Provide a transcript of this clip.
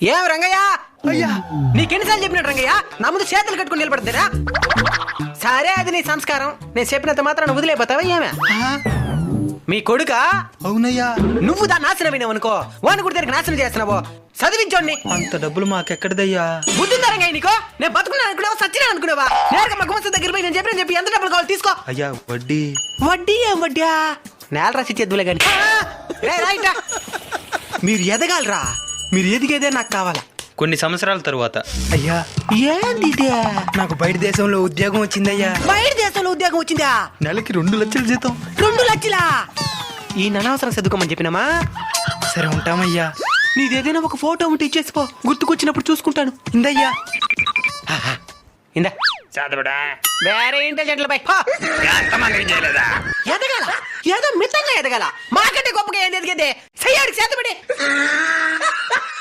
ఏం రంగయ్య అయ్యా నీకెన్నిసార్లు చెప్పినట్టు రంగయ్య నా ముందు చేతులు కట్టుకుని నిలబడతారా? సరే అది నీ సంస్కారం, నేను చెప్పినంత మాత్రం వదిలేపోతావా ఏమే? మీ కొడుక అవునయ్యా. నువ్వు దాన్ని నాశనమైనావు అనుకో, వాడిని కూడా తిరిగి నాశనం చేస్తున్నావు. చదివించోండి. అంత డబ్బులు మాకెక్కడదయ్యా? బుద్ధి తరంగా నీకో, నేను బతుకున్నా అనుకున్నావా సచ్చినా అనుకున్నావా? నేరుగా మా గుమస్త దగ్గర పోయి నేను చెప్పి ఎంత డబ్బులు కావాలి తీసుకో. అయ్యా వడ్డీ. వడ్డీ ఏం వడ్డా? నేల రాసి చేద్దులే కానీ మీరు ఎదగాలరా, మీరు ఎదిగేదే నాకు కావాలా. కొన్ని సంవత్సరాల తరువాత అయ్యా ఏంది నాకు బయట దేశంలో ఉద్యోగం వచ్చిందయ్యా. బయట దేశంలో ఉద్యోగం వచ్చిందా? నెలకి 2 లక్షల జీతం. 2 లక్షలా? ఈ అనవసరం చదువుకోమని చెప్పినామా? సరే ఉంటామయ్యా. నీదేదైనా ఒక ఫోటో ఉంటే ఇచ్చేసిపో, గుర్తుకొచ్చినప్పుడు చూసుకుంటాను. ఇందయ్యా. ఇందా చదవడా వేరే ఇంటెలిజెంట్ల పై ఎంతమందికి చేయలేదా? ఎదగాల, ఏదో మితంగా ఎదగాల. మాకంటే గొప్పగా ఏం ఎదిగేదే? సయ్యాడికి చేతబడి